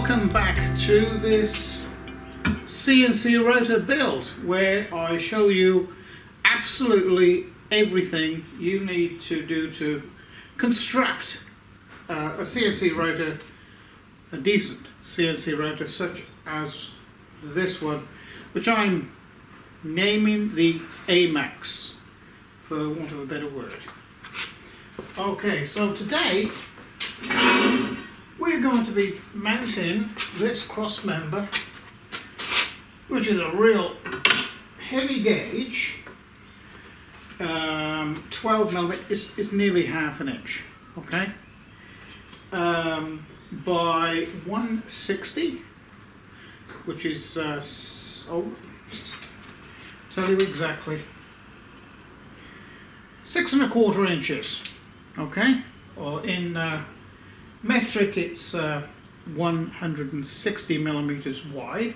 welcome back to this CNC router build where I show you absolutely everything you need to do to construct a CNC router, a decent CNC router such as this one, which I'm naming the AMAX for want of a better word. Okay, so today we're going to be mounting this cross member, which is a real heavy gauge, 12mm, is nearly half an inch, okay, by 160, which is, tell you exactly, 6 1/4 inches, okay, or in metric it's 160 millimeters wide.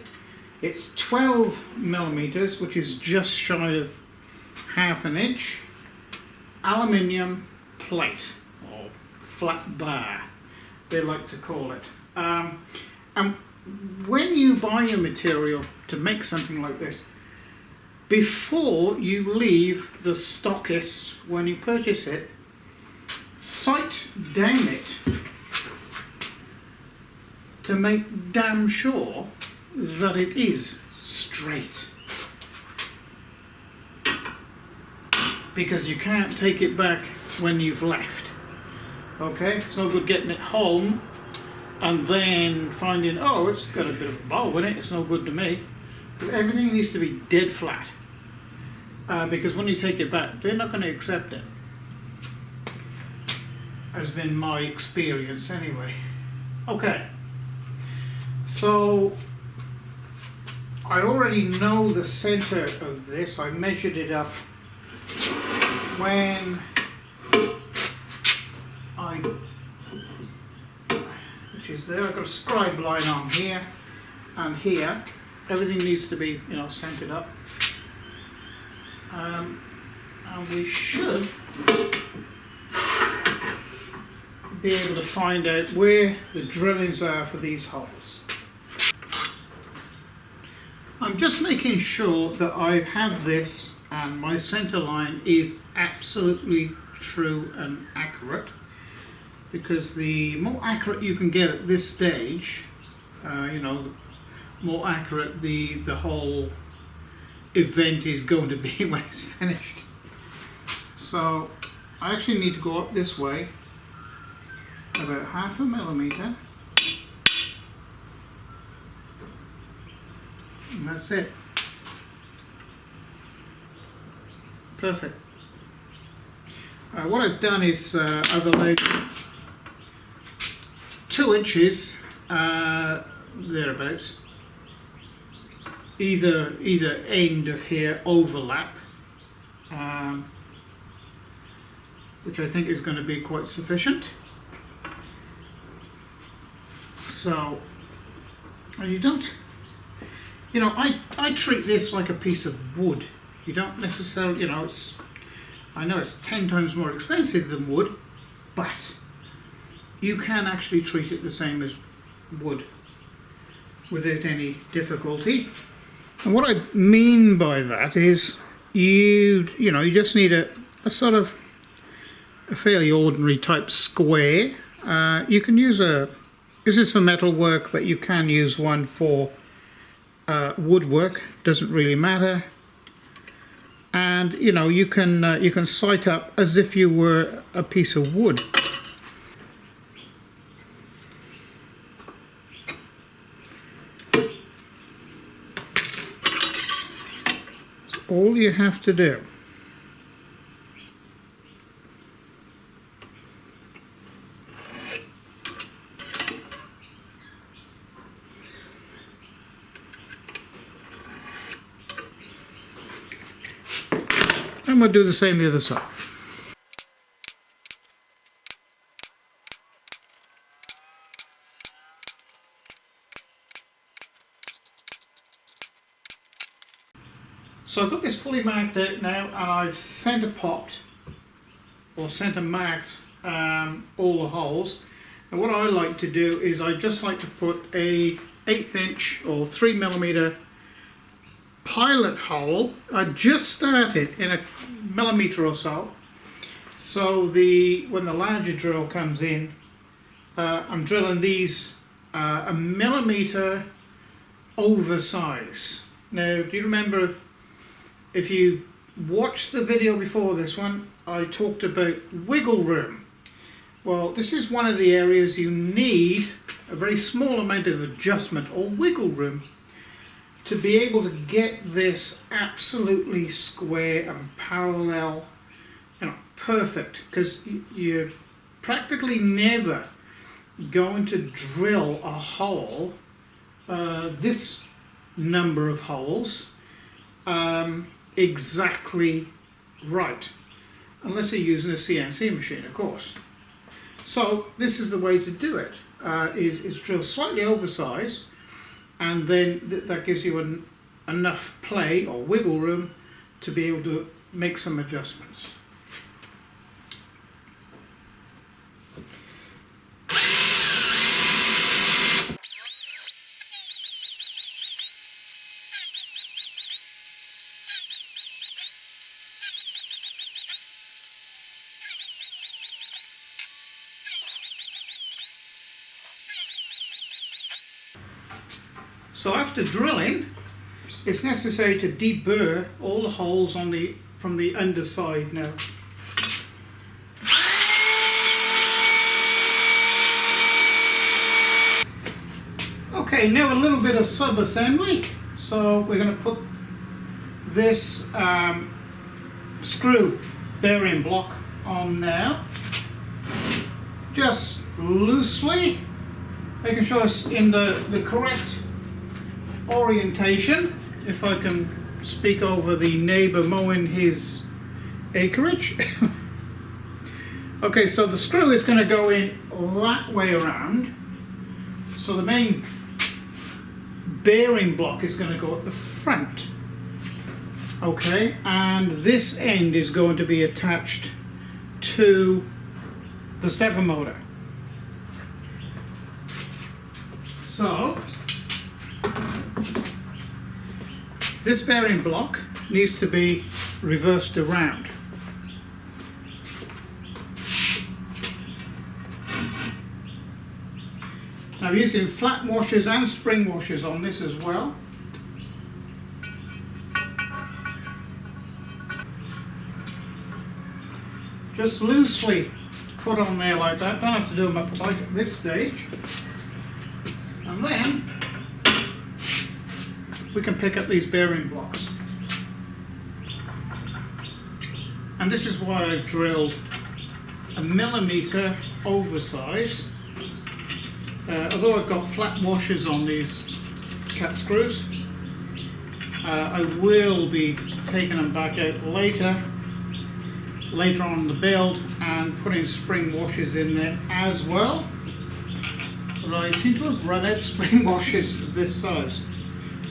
It's 12 millimeters, which is just shy of half an inch, aluminium plate or flat bar they like to call it. And when you buy your material to make something like this, before you leave the stockist, when you purchase it, sight down it to make damn sure that it is straight, because you can't take it back when you've left. Okay, it's no good getting it home and then finding, oh, it's got a bit of a bulb in it, it's no good to me. But everything needs to be dead flat, because when you take it back, they're not going to accept it. Has been my experience anyway. Okay, so I already know the center of this. I measured it up when which is there. I've got a scribe line on here and here. Everything needs to be, centered up, and we should be able to find out where the drillings are for these holes. I'm just making sure that I have this and my center line is absolutely true and accurate, because the more accurate you can get at this stage, the more accurate the whole event is going to be when it's finished. So I actually need to go up this way about 1/2 millimeter, and that's it. Perfect. What I've done is I've allowed 2 inches thereabouts, either end of here overlap, which I think is going to be quite sufficient. So, and you don't, I treat this like a piece of wood. You don't necessarily, I know it's 10 times more expensive than wood, but you can actually treat it the same as wood without any difficulty. And what I mean by that is you just need a sort of a fairly ordinary type square. You can use this is for metal work, but you can use one for woodwork, doesn't really matter. And you can sight up as if you were a piece of wood. That's all you have to do. I'm going to do the same the other side. So I've got this fully marked out now, and I've centre popped or centre marked all the holes. And what I like to do is I just like to put a 1/8 inch or 3mm pilot hole. I just started in a millimeter or so. So when the larger drill comes in, I'm drilling these a millimeter oversize. Now, do you remember, if you watched the video before this one, I talked about wiggle room. Well, this is one of the areas you need a very small amount of adjustment or wiggle room to be able to get this absolutely square and parallel, perfect, because you're practically never going to drill a hole, this number of holes, exactly right, unless you're using a CNC machine, of course. So this is the way to do it, is drill slightly oversized, and then that gives you enough play or wiggle room to be able to make some adjustments. So after drilling, it's necessary to deburr all the holes from the underside now. Okay, now a little bit of sub-assembly. So we're going to put this screw bearing block on now, just loosely, making sure it's in the correct orientation, if I can speak over the neighbour mowing his acreage. Okay, so the screw is going to go in that way around, so the main bearing block is going to go at the front. Okay, and this end is going to be attached to the stepper motor. So this bearing block needs to be reversed around. Now, I'm using flat washers and spring washers on this as well. Just loosely put on there like that, don't have to do them up tight at this stage. And then we can pick up these bearing blocks. And this is why I've drilled a millimeter oversize. Although I've got flat washers on these cap screws, I will be taking them back out later on in the build and putting spring washers in there as well. But I seem to have run out of spring washers of this size,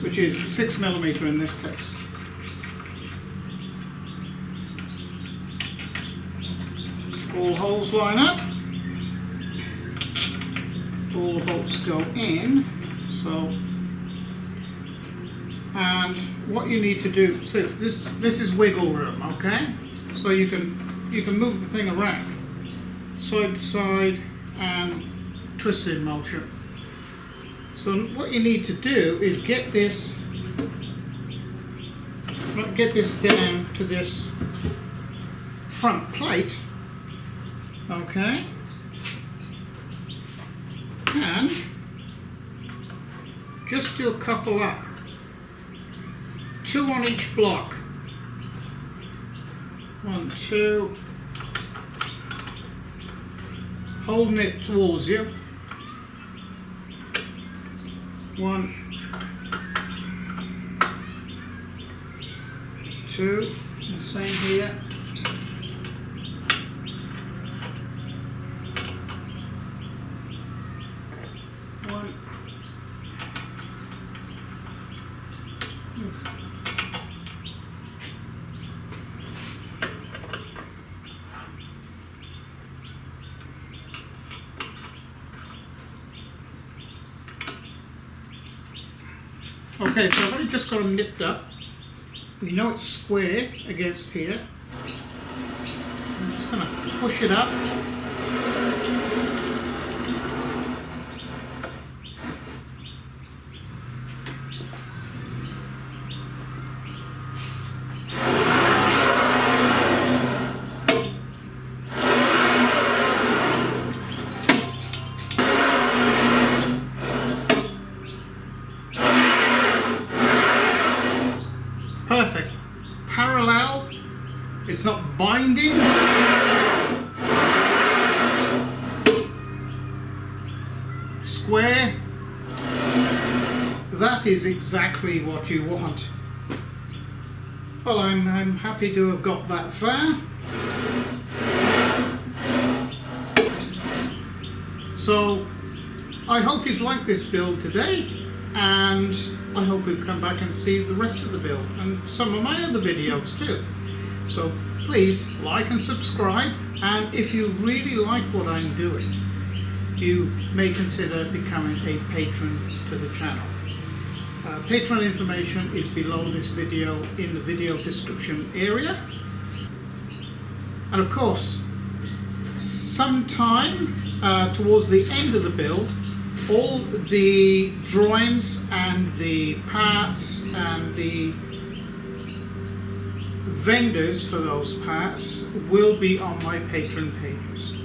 which is 6mm in this case. All holes line up, all bolts go in. So, and what you need to do, so this is wiggle room, okay? So you can move the thing around side to side and twist in motion. So what you need to do is get this down to this front plate, okay, and just do a couple up, 2 on each block, 1, 2, holding it towards you, 1, 2, the same here, 1, Okay, so I've only just got them nipped up. We know it's square against here. I'm just going to push it up. Perfect. Parallel. It's not binding. Square. That is exactly what you want. Well, I'm happy to have got that far. So I hope you've liked this build today, and I hope you'll come back and see the rest of the build and some of my other videos too. So please like and subscribe, and if you really like what I'm doing, you may consider becoming a patron to the channel. Patron information is below this video in the video description area. And of course, sometime towards the end of the build, all the drawings and the parts and the vendors for those parts will be on my Patreon pages.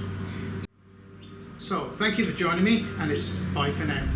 So thank you for joining me, and it's bye for now.